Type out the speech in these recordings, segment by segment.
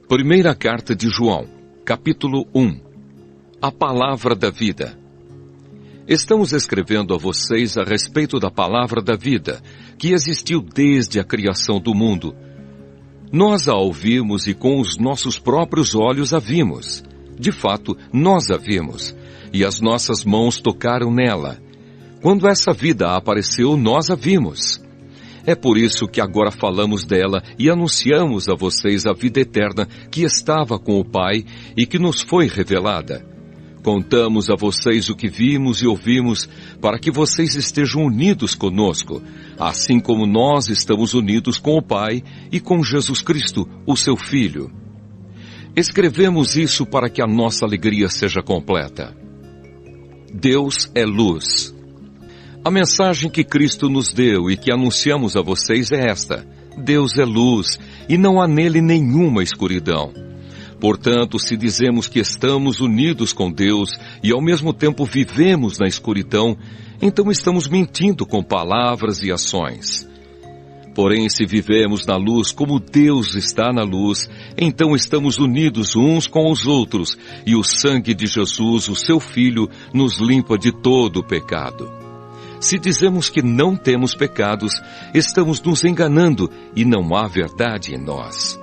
Primeira carta de João, capítulo 1. A palavra da vida. Estamos escrevendo a vocês a respeito da palavra da vida, que existiu desde a criação do mundo. Nós a ouvimos e com os nossos próprios olhos a vimos. De fato, nós a vimos, e as nossas mãos tocaram nela. Quando essa vida apareceu, nós a vimos. É por isso que agora falamos dela e anunciamos a vocês a vida eterna que estava com o Pai e que nos foi revelada. Contamos a vocês o que vimos e ouvimos para que vocês estejam unidos conosco, assim como nós estamos unidos com o Pai e com Jesus Cristo, o seu Filho. Escrevemos isso para que a nossa alegria seja completa. Deus é luz. A mensagem que Cristo nos deu e que anunciamos a vocês é esta: Deus é luz e não há nele nenhuma escuridão. Portanto, se dizemos que estamos unidos com Deus e ao mesmo tempo vivemos na escuridão, então estamos mentindo com palavras e ações. Porém, se vivemos na luz como Deus está na luz, então estamos unidos uns com os outros e o sangue de Jesus, o seu Filho, nos limpa de todo o pecado. Se dizemos que não temos pecados, estamos nos enganando e não há verdade em nós.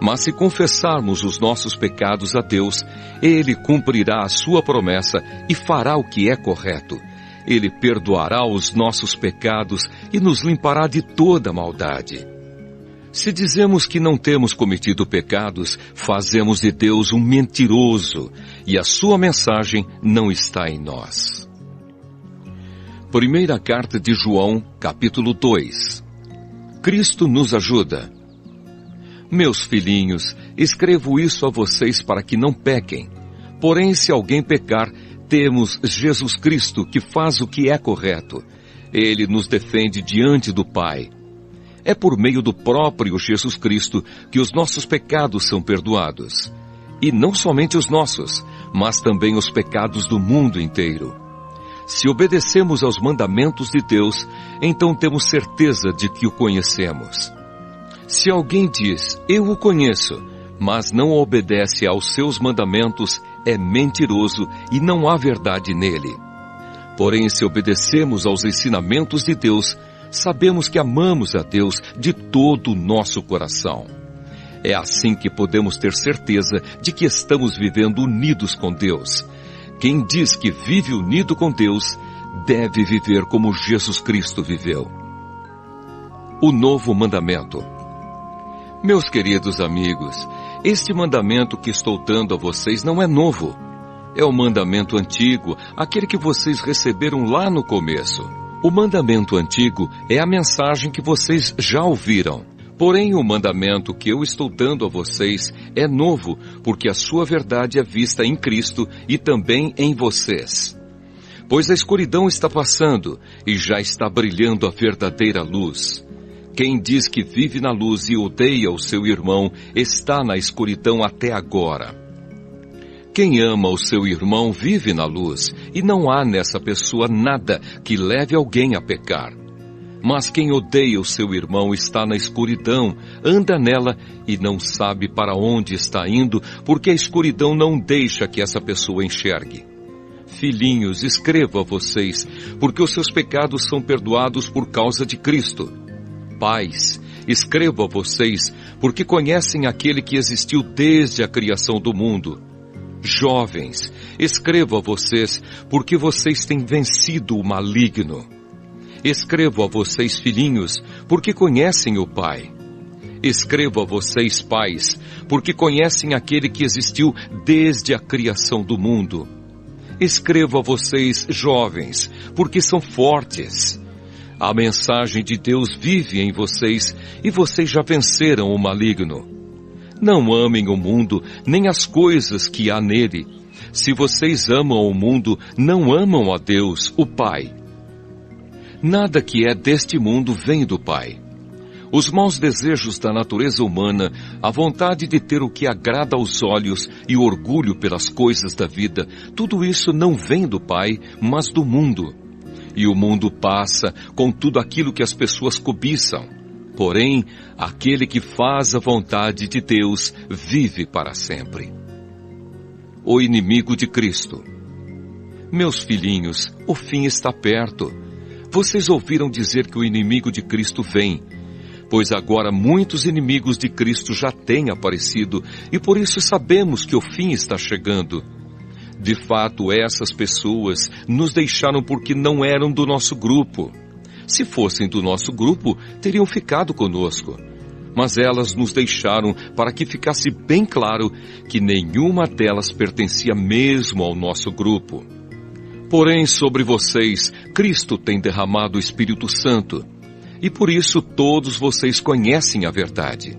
Mas se confessarmos os nossos pecados a Deus, Ele cumprirá a sua promessa e fará o que é correto. Ele perdoará os nossos pecados e nos limpará de toda maldade. Se dizemos que não temos cometido pecados, fazemos de Deus um mentiroso e a sua mensagem não está em nós. Primeira carta de João, capítulo 2. Cristo nos ajuda. Meus filhinhos, escrevo isso a vocês para que não pequem. Porém, se alguém pecar, temos Jesus Cristo que faz o que é correto. Ele nos defende diante do Pai. É por meio do próprio Jesus Cristo que os nossos pecados são perdoados. E não somente os nossos, mas também os pecados do mundo inteiro. Se obedecemos aos mandamentos de Deus, então temos certeza de que o conhecemos. Se alguém diz, eu o conheço, mas não obedece aos seus mandamentos, é mentiroso e não há verdade nele. Porém, se obedecemos aos ensinamentos de Deus, sabemos que amamos a Deus de todo o nosso coração. É assim que podemos ter certeza de que estamos vivendo unidos com Deus. Quem diz que vive unido com Deus, deve viver como Jesus Cristo viveu. O novo mandamento. Meus queridos amigos, este mandamento que estou dando a vocês não é novo. É o mandamento antigo, aquele que vocês receberam lá no começo. O mandamento antigo é a mensagem que vocês já ouviram. Porém, o mandamento que eu estou dando a vocês é novo, porque a sua verdade é vista em Cristo e também em vocês. Pois a escuridão está passando e já está brilhando a verdadeira luz. Quem diz que vive na luz e odeia o seu irmão está na escuridão até agora. Quem ama o seu irmão vive na luz e não há nessa pessoa nada que leve alguém a pecar. Mas quem odeia o seu irmão está na escuridão, anda nela e não sabe para onde está indo, porque a escuridão não deixa que essa pessoa enxergue. Filhinhos, escrevo a vocês, porque os seus pecados são perdoados por causa de Cristo. Pais, escrevo a vocês, porque conhecem aquele que existiu desde a criação do mundo. Jovens, escrevo a vocês, porque vocês têm vencido o maligno. Escrevo a vocês, filhinhos, porque conhecem o Pai. Escrevo a vocês, pais, porque conhecem aquele que existiu desde a criação do mundo. Escrevo a vocês, jovens, porque são fortes. A mensagem de Deus vive em vocês e vocês já venceram o maligno. Não amem o mundo, nem as coisas que há nele. Se vocês amam o mundo, não amam a Deus, o Pai. Nada que é deste mundo vem do Pai. Os maus desejos da natureza humana, a vontade de ter o que agrada aos olhos e o orgulho pelas coisas da vida, tudo isso não vem do Pai, mas do mundo. E o mundo passa com tudo aquilo que as pessoas cobiçam. Porém, aquele que faz a vontade de Deus vive para sempre. O inimigo de Cristo. Meus filhinhos, o fim está perto. Vocês ouviram dizer que o inimigo de Cristo vem, pois agora muitos inimigos de Cristo já têm aparecido, e por isso sabemos que o fim está chegando. De fato, essas pessoas nos deixaram porque não eram do nosso grupo. Se fossem do nosso grupo, teriam ficado conosco. Mas elas nos deixaram para que ficasse bem claro que nenhuma delas pertencia mesmo ao nosso grupo. Porém, sobre vocês, Cristo tem derramado o Espírito Santo, e por isso todos vocês conhecem a verdade.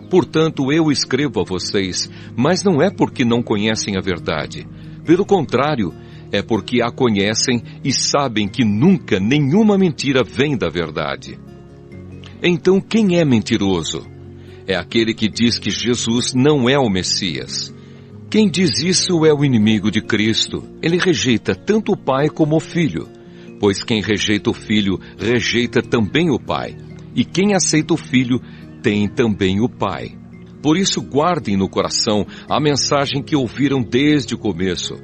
Portanto, eu escrevo a vocês, mas não é porque não conhecem a verdade. Pelo contrário, é porque a conhecem e sabem que nunca nenhuma mentira vem da verdade. Então, quem é mentiroso? É aquele que diz que Jesus não é o Messias. Quem diz isso é o inimigo de Cristo. Ele rejeita tanto o Pai como o Filho, pois quem rejeita o Filho, rejeita também o Pai. E quem aceita o Filho, tem também o Pai. Por isso guardem no coração a mensagem que ouviram desde o começo.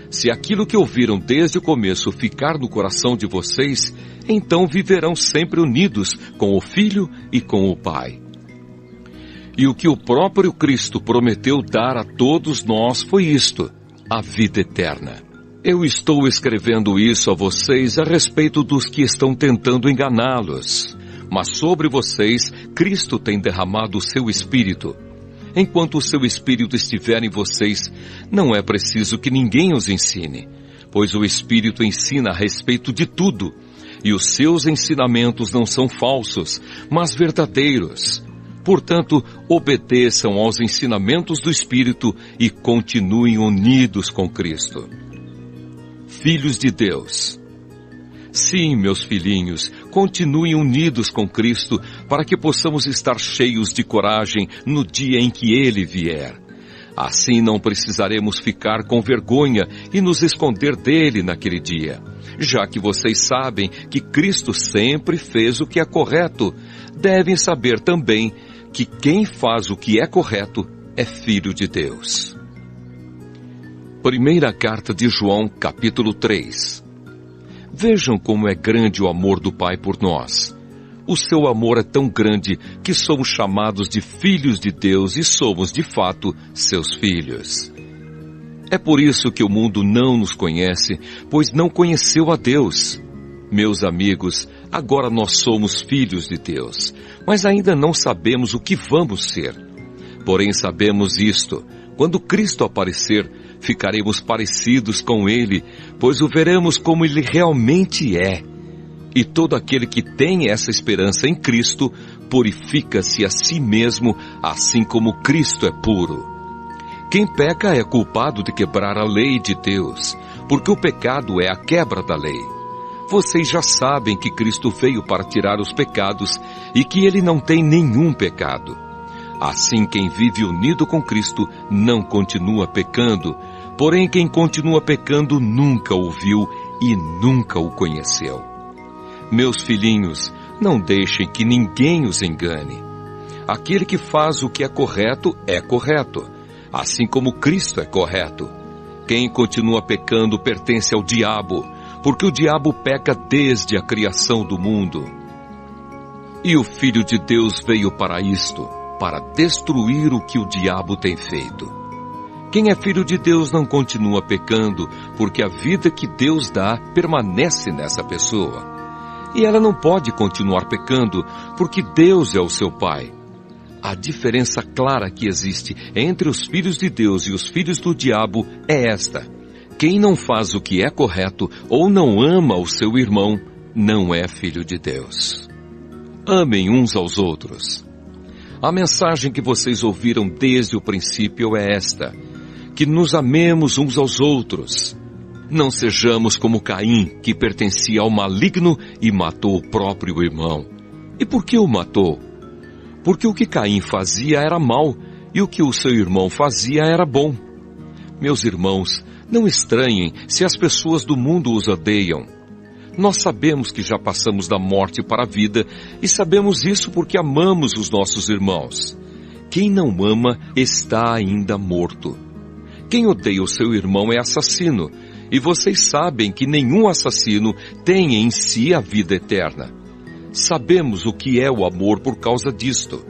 Se aquilo que ouviram desde o começo ficar no coração de vocês, então viverão sempre unidos com o Filho e com o Pai. E o que o próprio Cristo prometeu dar a todos nós foi isto, a vida eterna. Eu estou escrevendo isso a vocês a respeito dos que estão tentando enganá-los. Mas sobre vocês, Cristo tem derramado o seu Espírito. Enquanto o seu Espírito estiver em vocês, não é preciso que ninguém os ensine, pois o Espírito ensina a respeito de tudo, e os seus ensinamentos não são falsos, mas verdadeiros. Portanto, obedeçam aos ensinamentos do Espírito e continuem unidos com Cristo. Filhos de Deus. Sim, meus filhinhos, continuem unidos com Cristo para que possamos estar cheios de coragem no dia em que Ele vier. Assim não precisaremos ficar com vergonha e nos esconder dele naquele dia. Já que vocês sabem que Cristo sempre fez o que é correto, devem saber também que quem faz o que é correto é filho de Deus. Primeira carta de João, capítulo 3. Vejam como é grande o amor do Pai por nós. O seu amor é tão grande que somos chamados de filhos de Deus e somos, de fato, seus filhos. É por isso que o mundo não nos conhece, pois não conheceu a Deus. Meus amigos, agora nós somos filhos de Deus, mas ainda não sabemos o que vamos ser. Porém sabemos isto, quando Cristo aparecer, ficaremos parecidos com Ele, pois o veremos como Ele realmente é. E todo aquele que tem essa esperança em Cristo, purifica-se a si mesmo, assim como Cristo é puro. Quem peca é culpado de quebrar a lei de Deus, porque o pecado é a quebra da lei. Vocês já sabem que Cristo veio para tirar os pecados e que Ele não tem nenhum pecado. Assim, quem vive unido com Cristo não continua pecando, porém quem continua pecando nunca o viu e nunca o conheceu. Meus filhinhos, não deixem que ninguém os engane. Aquele que faz o que é correto, assim como Cristo é correto. Quem continua pecando pertence ao diabo, porque o diabo peca desde a criação do mundo. E o Filho de Deus veio para isto, para destruir o que o diabo tem feito. Quem é filho de Deus não continua pecando, porque a vida que Deus dá permanece nessa pessoa. E ela não pode continuar pecando, porque Deus é o seu Pai. A diferença clara que existe entre os filhos de Deus e os filhos do diabo é esta: quem não faz o que é correto ou não ama o seu irmão, não é filho de Deus. Amem uns aos outros. A mensagem que vocês ouviram desde o princípio é esta: que nos amemos uns aos outros. Não sejamos como Caim, que pertencia ao maligno e matou o próprio irmão. E por que o matou? Porque o que Caim fazia era mal, e o que o seu irmão fazia era bom. Meus irmãos, não estranhem se as pessoas do mundo os odeiam. Nós sabemos que já passamos da morte para a vida e sabemos isso porque amamos os nossos irmãos. Quem não ama está ainda morto. Quem odeia o seu irmão é assassino, e vocês sabem que nenhum assassino tem em si a vida eterna. Sabemos o que é o amor por causa disto.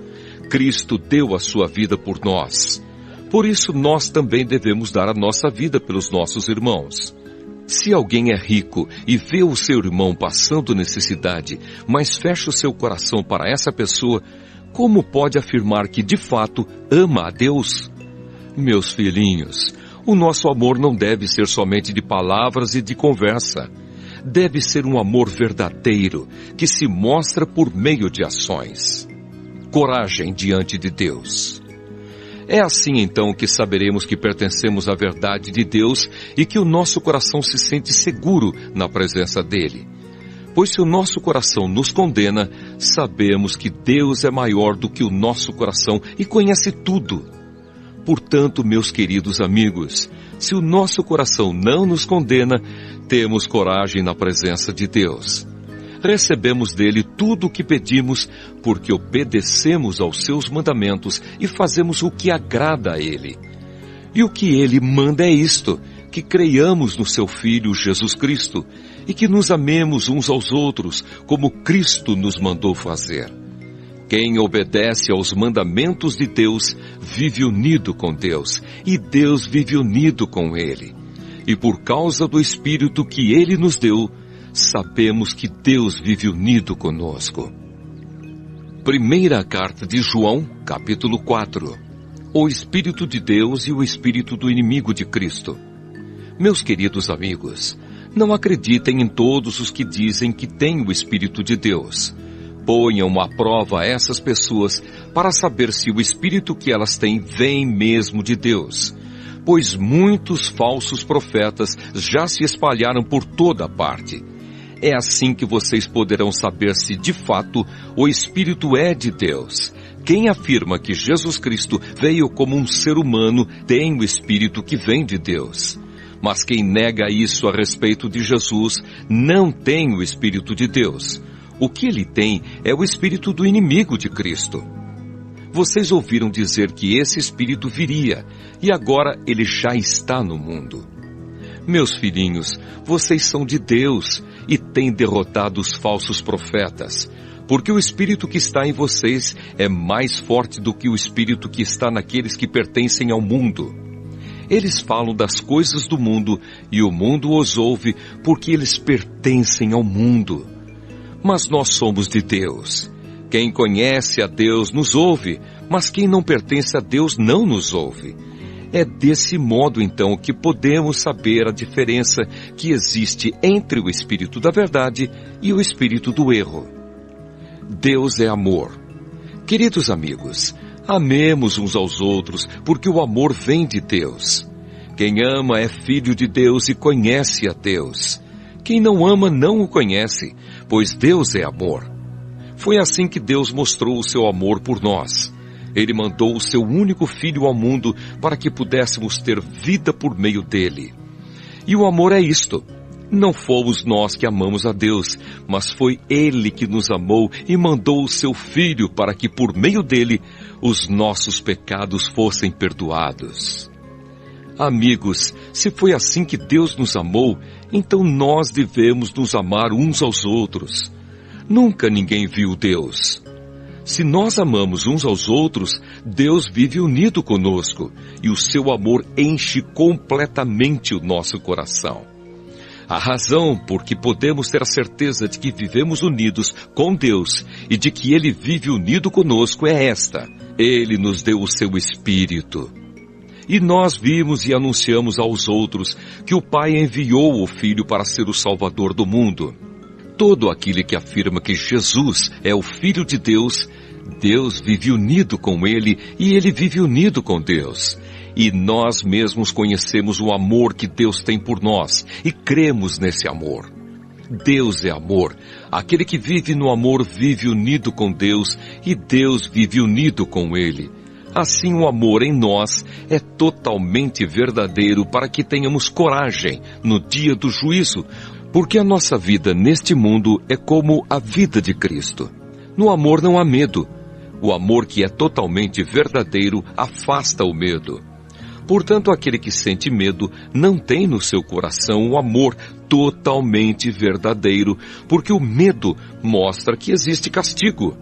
Cristo deu a sua vida por nós. Por isso nós também devemos dar a nossa vida pelos nossos irmãos. Se alguém é rico e vê o seu irmão passando necessidade, mas fecha o seu coração para essa pessoa, como pode afirmar que de fato ama a Deus? Meus filhinhos, o nosso amor não deve ser somente de palavras e de conversa. Deve ser um amor verdadeiro, que se mostra por meio de ações. Coragem diante de Deus. É assim então que saberemos que pertencemos à verdade de Deus e que o nosso coração se sente seguro na presença dele. Pois se o nosso coração nos condena, sabemos que Deus é maior do que o nosso coração e conhece tudo. Portanto, meus queridos amigos, se o nosso coração não nos condena, temos coragem na presença de Deus. Recebemos dele tudo o que pedimos, porque obedecemos aos seus mandamentos e fazemos o que agrada a ele. E o que ele manda é isto, que creiamos no seu Filho Jesus Cristo, e que nos amemos uns aos outros, como Cristo nos mandou fazer. Quem obedece aos mandamentos de Deus, vive unido com Deus, e Deus vive unido com ele. E por causa do Espírito que ele nos deu, sabemos que Deus vive unido conosco. Primeira carta de João, capítulo 4. O Espírito de Deus e o Espírito do inimigo de Cristo. Meus queridos amigos, não acreditem em todos os que dizem que têm o Espírito de Deus. Ponham à prova essas pessoas para saber se o Espírito que elas têm vem mesmo de Deus. Pois muitos falsos profetas já se espalharam por toda parte. É assim que vocês poderão saber se de fato o Espírito é de Deus. Quem afirma que Jesus Cristo veio como um ser humano tem o Espírito que vem de Deus. Mas quem nega isso a respeito de Jesus não tem o Espírito de Deus. O que ele tem é o Espírito do inimigo de Cristo. Vocês ouviram dizer que esse Espírito viria, e agora ele já está no mundo. Meus filhinhos, vocês são de Deus e têm derrotado os falsos profetas, porque o Espírito que está em vocês é mais forte do que o Espírito que está naqueles que pertencem ao mundo. Eles falam das coisas do mundo e o mundo os ouve porque eles pertencem ao mundo. Mas nós somos de Deus. Quem conhece a Deus nos ouve, mas quem não pertence a Deus não nos ouve. É desse modo, então, que podemos saber a diferença que existe entre o Espírito da verdade e o Espírito do erro. Deus é amor. Queridos amigos, amemos uns aos outros, porque o amor vem de Deus. Quem ama é filho de Deus e conhece a Deus. Quem não ama não o conhece, pois Deus é amor. Foi assim que Deus mostrou o seu amor por nós. Ele mandou o seu único filho ao mundo para que pudéssemos ter vida por meio dele. E o amor é isto. Não fomos nós que amamos a Deus, mas foi ele que nos amou e mandou o seu filho para que por meio dele os nossos pecados fossem perdoados. Amigos, se foi assim que Deus nos amou, então nós devemos nos amar uns aos outros. Nunca ninguém viu Deus. Se nós amamos uns aos outros, Deus vive unido conosco e o seu amor enche completamente o nosso coração. A razão por que podemos ter a certeza de que vivemos unidos com Deus e de que Ele vive unido conosco é esta: Ele nos deu o seu Espírito. E nós vimos e anunciamos aos outros que o Pai enviou o Filho para ser o Salvador do mundo. Todo aquele que afirma que Jesus é o Filho de Deus, Deus vive unido com ele e ele vive unido com Deus. E nós mesmos conhecemos o amor que Deus tem por nós e cremos nesse amor. Deus é amor. Aquele que vive no amor vive unido com Deus e Deus vive unido com ele. Assim o amor em nós é totalmente verdadeiro para que tenhamos coragem no dia do juízo, Porque a nossa vida neste mundo é como a vida de Cristo. No amor não há medo. O amor que é totalmente verdadeiro afasta o medo. Portanto, aquele que sente medo não tem no seu coração o amor totalmente verdadeiro, porque o medo mostra que existe castigo.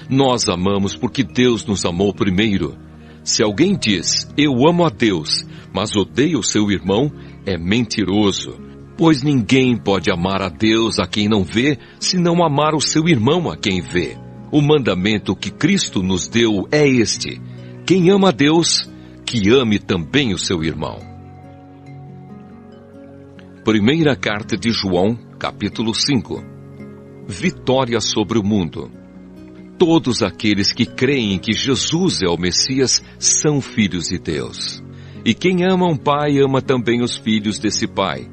Nós amamos porque Deus nos amou primeiro. Se alguém diz, eu amo a Deus, mas odeia o seu irmão, é mentiroso. Pois ninguém pode amar a Deus a quem não vê, se não amar o seu irmão a quem vê. O mandamento que Cristo nos deu é este: quem ama a Deus, que ame também o seu irmão. Primeira carta de João, capítulo 5. Vitória sobre o mundo. Todos aqueles que creem que Jesus é o Messias são filhos de Deus. E quem ama um pai ama também os filhos desse pai.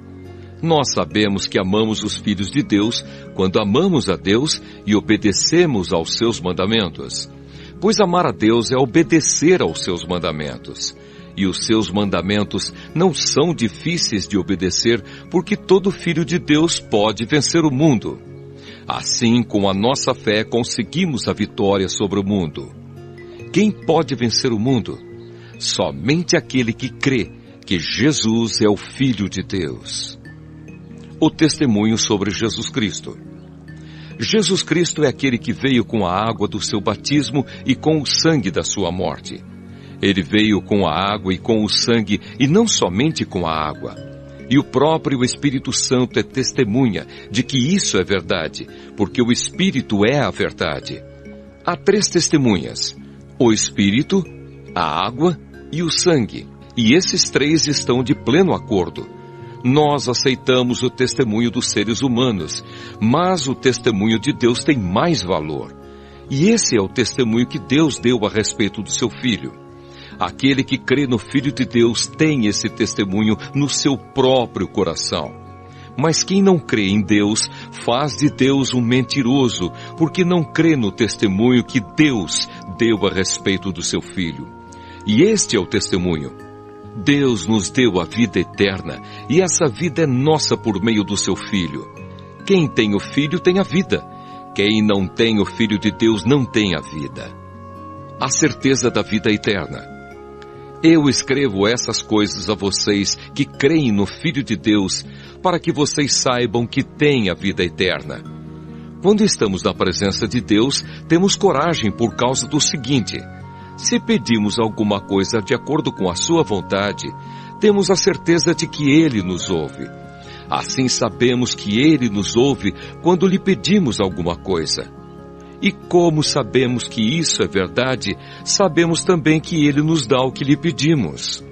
Nós sabemos que amamos os filhos de Deus quando amamos a Deus e obedecemos aos seus mandamentos. Pois amar a Deus é obedecer aos seus mandamentos. E os seus mandamentos não são difíceis de obedecer, porque todo filho de Deus pode vencer o mundo. Assim, com a nossa fé, conseguimos a vitória sobre o mundo. Quem pode vencer o mundo? Somente aquele que crê que Jesus é o Filho de Deus. O testemunho sobre Jesus Cristo. Jesus Cristo é aquele que veio com a água do seu batismo e com o sangue da sua morte. Ele veio com a água e com o sangue, e não somente com a água. E o próprio Espírito Santo é testemunha de que isso é verdade, porque o Espírito é a verdade. Há 3 testemunhas: o Espírito, a água e o sangue. E esses 3 estão de pleno acordo. Nós aceitamos o testemunho dos seres humanos, mas o testemunho de Deus tem mais valor. E esse é o testemunho que Deus deu a respeito do seu Filho. Aquele que crê no Filho de Deus tem esse testemunho no seu próprio coração. Mas quem não crê em Deus faz de Deus um mentiroso, porque não crê no testemunho que Deus deu a respeito do seu Filho. E este é o testemunho. Deus nos deu a vida eterna, e essa vida é nossa por meio do seu Filho. Quem tem o Filho tem a vida. Quem não tem o Filho de Deus não tem a vida. A certeza da vida eterna. Eu escrevo essas coisas a vocês que creem no Filho de Deus, para que vocês saibam que têm a vida eterna. Quando estamos na presença de Deus, temos coragem por causa do seguinte: se pedimos alguma coisa de acordo com a sua vontade, temos a certeza de que Ele nos ouve. Assim sabemos que Ele nos ouve quando lhe pedimos alguma coisa. E como sabemos que isso é verdade, sabemos também que Ele nos dá o que lhe pedimos.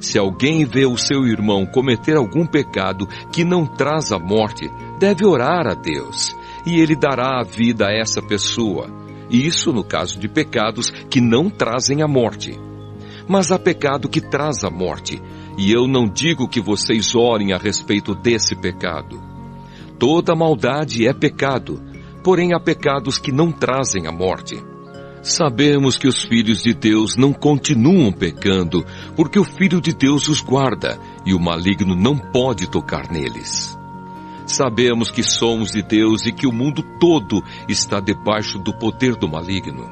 Se alguém vê o seu irmão cometer algum pecado que não traz a morte, deve orar a Deus, e Ele dará a vida a essa pessoa. Isso no caso de pecados que não trazem a morte. Mas há pecado que traz a morte, e eu não digo que vocês orem a respeito desse pecado. Toda maldade é pecado, porém há pecados que não trazem a morte. Sabemos que os filhos de Deus não continuam pecando, porque o Filho de Deus os guarda, e o maligno não pode tocar neles. Sabemos que somos de Deus e que o mundo todo está debaixo do poder do maligno.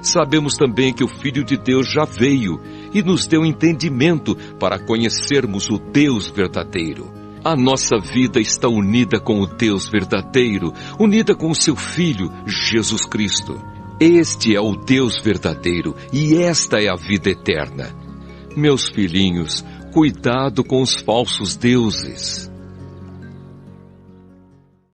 Sabemos também que o Filho de Deus já veio e nos deu entendimento para conhecermos o Deus verdadeiro. A nossa vida está unida com o Deus verdadeiro, unida com o seu Filho, Jesus Cristo. Este é o Deus verdadeiro e esta é a vida eterna. Meus filhinhos, cuidado com os falsos deuses.